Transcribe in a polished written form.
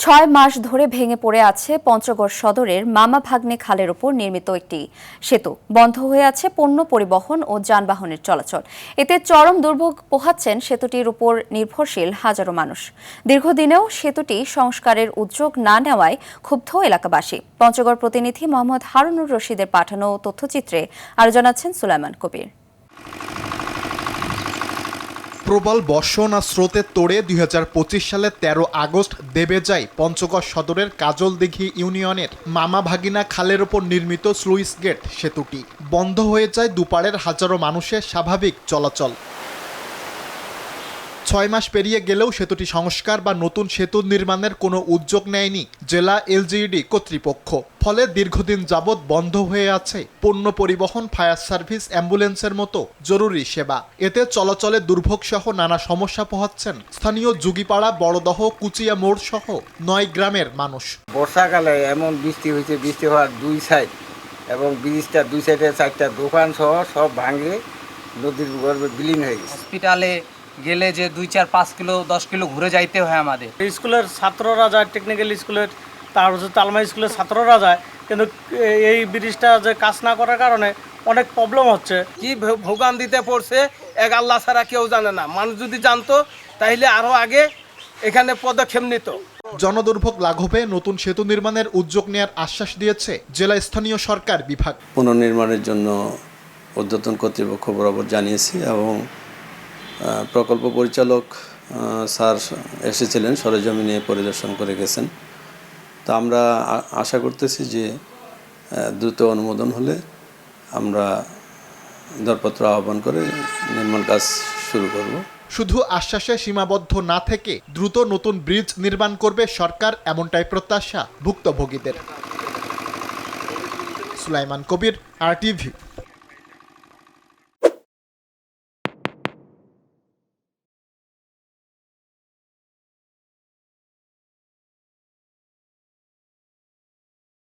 6 মাস ধরে ভেঙে পড়ে আছে পঞ্চগড় সদরের মামা ভাগ্নে খালের উপর নির্মিত একটি সেতু। বন্ধ হয়ে আছে পণ্য পরিবহন ও যানবাহনের চলাচল। এতে চরম দুর্ভোগ পোহাচ্ছেন সেতুটির উপর নির্ভরশীল হাজারো মানুষ। দীর্ঘদিনেও সেতুটি সংস্কারের উদ্যোগ না নেওয়ায় ক্ষুব্ধ এলাকাবাসী। পঞ্চগড় প্রতিনিধি মোহাম্মদ হারুনুর রশিদের পাঠানো তথ্যচিত্রে আরও জানাচ্ছেন সুলাইমান কবির। প্রবল বর্ষণ আর স্রোতের তোড়ে ২০২৫ সালের ১৩ আগস্ট দেবে যায় পঞ্চগড় সদরের কাজলদিঘি ইউনিয়নের মামা ভাগিনা খালের ওপর নির্মিত স্লুইস গেট সেতুটি। বন্ধ হয়ে যায় দুপাড়ের হাজারো মানুষের স্বাভাবিক চলাচল। ৬ মাস পেরিয়ে গেলেও সেতুটি সংস্কার বা নতুন সেতু নির্মাণের কোনো উদ্যোগ নেয়নি জেলা এলজিইডি কর্তৃপক্ষ। ফলে দীর্ঘদিন যাবৎ বন্ধ হয়ে আছে পণ্য পরিবহন, ফায়ার সার্ভিস, অ্যাম্বুলেন্সের মতো জরুরি সেবা। এতে চলাচলে দুর্ভোগ সহ নানা সমস্যা পোহাচ্ছেন স্থানীয় যুগিপাড়া, বড়দহ, কুচিয়া মোড় সহ ৯ গ্রামের মানুষ। বর্ষাকালে এমন বৃষ্টি হয়েছে, বৃষ্টি হওয়ার দুই সাইড এবং ব্রিজটার দুই সাইডে 4টা দোকান সহ সব ভাঙে নদীর গর্ভে বিলীন হয়ে গেছে। হসপিটালে গেলে যে 2-4-5 কিলো 10 কিলো ঘুরে যাইতে হয় আমাদের। স্কুলের ছাত্ররা যায়, টেকনিক্যাল স্কুলের, তারপর তালমা স্কুলের ছাত্ররা যায়, কিন্তু এই ব্রিজটা যে কাজ না করার কারণে অনেক প্রবলেম হচ্ছে। কি ভোগান্তিতে পড়ছে এক আল্লাহ ছাড়া কেউ জানে না। মানুষ যদি জানতো তাহলে আরও আগে এখানে পদক্ষেপ নিত। জনদুর্ভোগ লাঘবে নতুন সেতু নির্মাণের উদ্যোগ নেওয়ার আশ্বাস দিয়েছে জেলা স্থানীয় সরকার বিভাগ। পুনর্নির্মাণের জন্য ঊর্ধ্বতন কর্তৃপক্ষ বরাবর জানিয়েছি এবং প্রকল্প পরিচালক স্যার এসেছিলেন, সরেজমিনে পরিদর্শন করে গেছেন। তো আমরা আশা করতেছি যে দ্রুত অনুমোদন হলে আমরা দরপত্র আহ্বান করে নির্মাণ কাজ শুরু করব। শুধু আশ্বাসে সীমাবদ্ধ না থেকে দ্রুত নতুন ব্রিজ নির্মাণ করবে সরকার, এমনটাই প্রত্যাশা ভুক্তভোগীদের। সুলাইমান কবির, RTV।